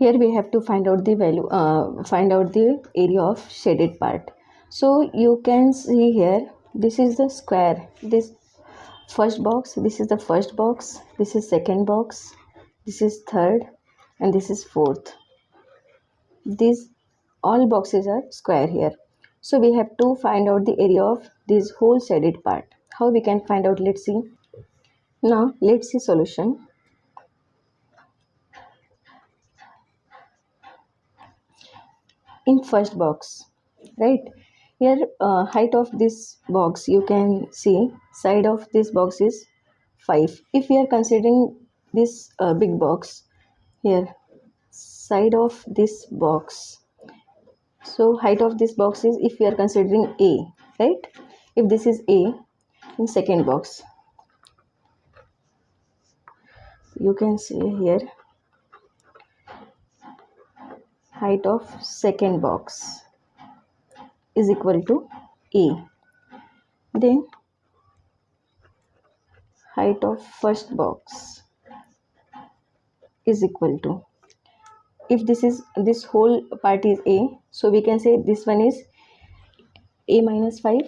Here we have to find out the value, find out the area of shaded part. So you can see here, this is the square, this first box, this is the first box, this is second box, this is third, and this is fourth. These all boxes are square here. So we have to find out the area of this whole shaded part. How we can find out? Let's see. Now let's see solution. In first box, right here, height of this box, you can see side of this box is 5. If we are considering this big box, here side of this box, so height of this box is, if we are considering a, right, if this is a, in second box you can see here height of second box is equal to a. Then height of first box is equal to, if this is, this whole part is a, so we can say this one is a minus 5.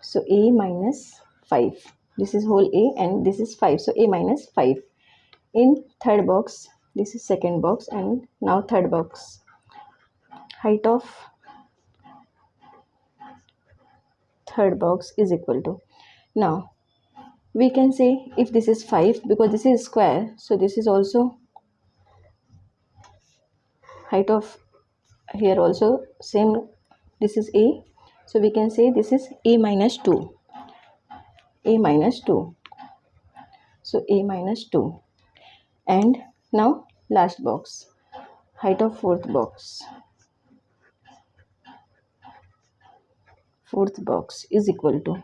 So a minus 5, this is whole a and this is 5, so a minus 5. In third box, this is second box, and now third box, height of third box is equal to, now we can say if this is 5, because this is square, so this is also height of here also same, this is a, so we can say this is a minus 2, a minus 2, so a minus 2. And now last box, height of fourth box is equal to,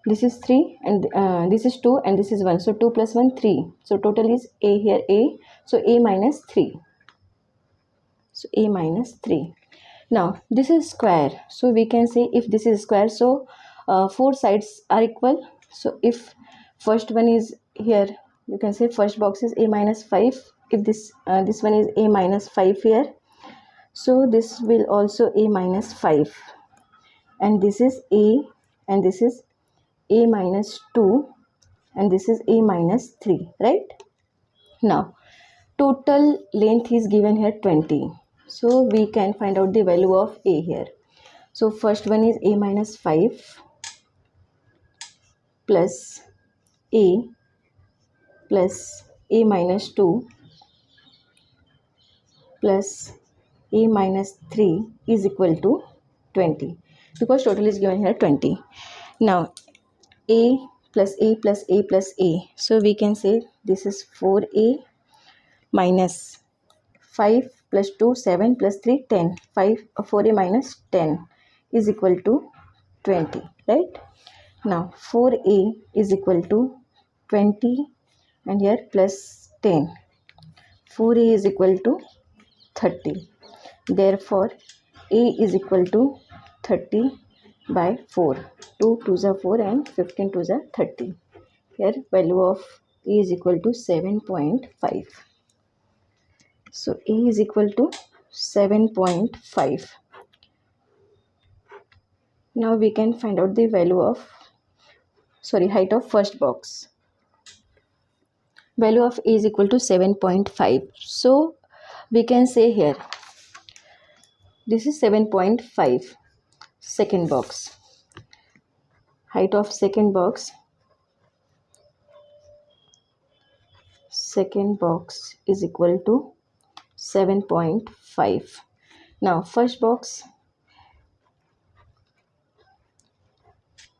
this is 3 and this is 2 and this is 1, so 2 plus 1 3, so total is a here a, so a minus 3, so a minus 3. Now this is square, so we can say if this is square, so 4 sides are equal. So if first one is here, you can say first box is a minus 5. If this this one is a minus 5 here, so this will also a minus 5, and this is a, and this is a minus 2, and this is a minus 3, right? Now total length is given here 20, so we can find out the value of a here. So first one is a minus 5 plus a minus 2 plus a minus 3 is equal to 20, because total is given here 20. Now a plus a plus a plus a, so we can say this is 4a minus 5 plus 2 7 plus 3 10, 4a minus 10 is equal to 20, right? Now 4a is equal to 20, and here plus 10, 4a is equal to 30. Therefore a is equal to 30 by 4. 2 2s are 4 and 15 2s are 30. Here value of a is equal to 7.5. So a is equal to 7.5. Now we can find out the value of, height of first box. Value of a is equal to 7.5. So we can say here, this is 7.5. Second box, height of second box is equal to 7.5. Now first box,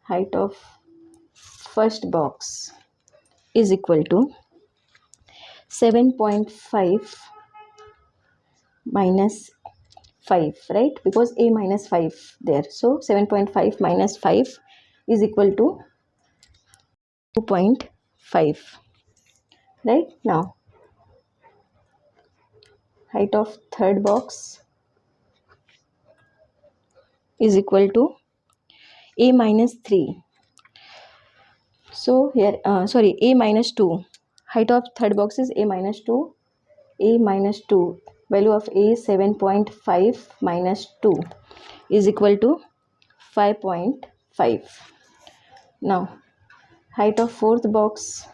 height of first box is equal to 7.5 minus 5, right, because a minus 5 there, so 7.5 minus 5 is equal to 2.5, right? Now height of third box is equal to a minus 3, so here a minus 2, height of third box is a minus 2, a minus 2, value of a is 7.5 minus 2 is equal to 5.5. Now height of fourth box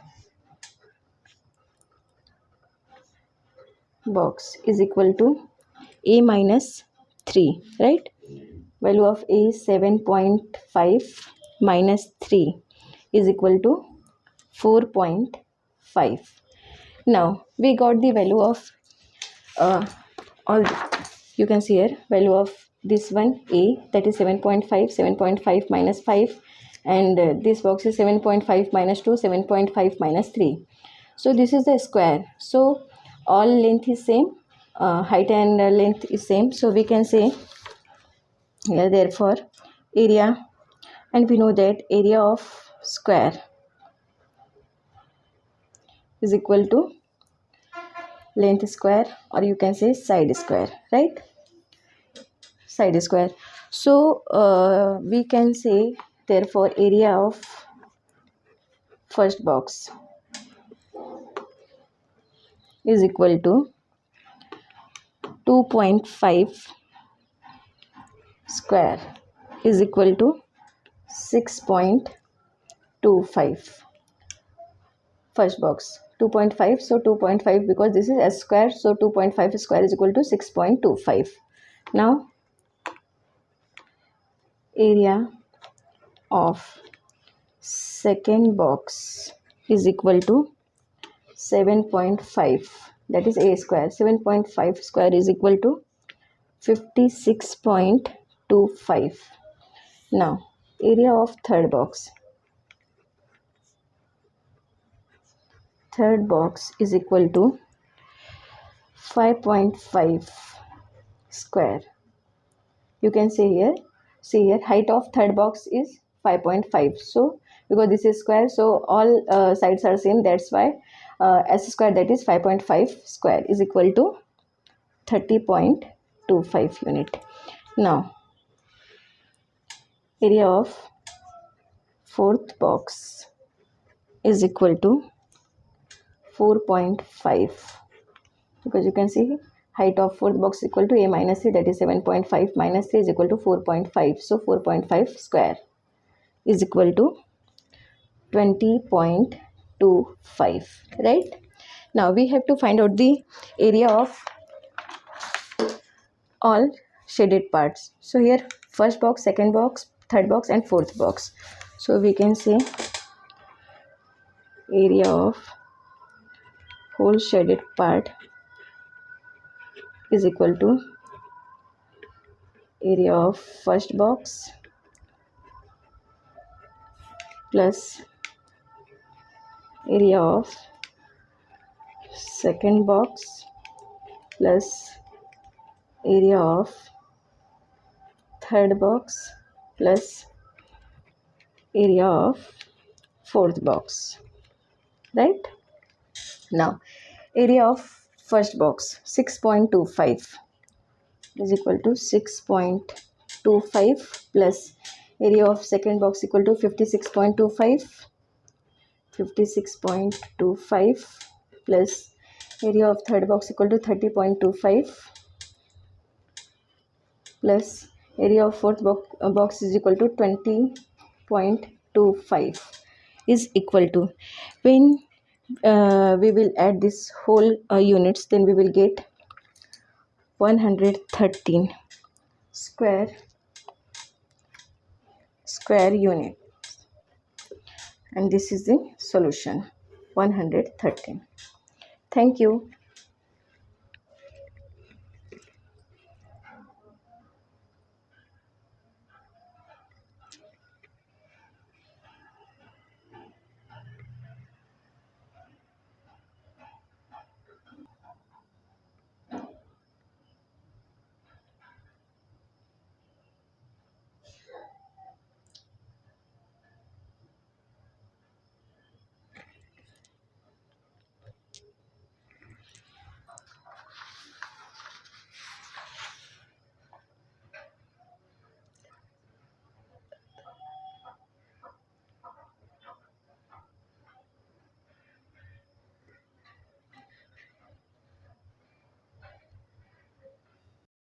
is equal to a minus 3, right? Value of a is 7.5 minus 3 is equal to 4.5. Now we got the value of all, you can see here, value of this one a, that is 7.5 minus 5, and this box is 7.5 minus 2, 7.5 minus 3. So this is the square, so all length is same, height and length is same, so we can say here therefore area, and we know that area of square is equal to length square, or you can say side square, right? Side square. So we can say therefore area of first box is equal to 2.5 square is equal to 6.25. First box 2.5, so 2.5, because this is s square, so 2.5 square is equal to 6.25. Now area of second box is equal to 7.5, that is a square. 7.5 square is equal to 56.25. Now area of third box is equal to 5.5 square. You can say here, see here, height of third box is 5.5. So because this is square, so all sides are same, that's why s square, that is 5.5 square, is equal to 30.25 unit. Now area of fourth box is equal to 4.5, because you can see height of fourth box is equal to a minus 3, that is 7.5 minus 3 is equal to 4.5. So 4.5 square is equal to 20.25, right? Now we have to find out the area of all shaded parts. So here first box, second box, third box and fourth box. So we can say area of whole shaded part is equal to area of first box plus area of second box plus area of third box plus area of fourth box, right? Now area of first box 6.25 is equal to 6.25 plus area of second box equal to 56.25 plus area of third box equal to 30.25 plus area of fourth box is equal to 20.25 is equal to, when we will add this whole units, then we will get 113 square unit, and this is the solution, 113. Thank you.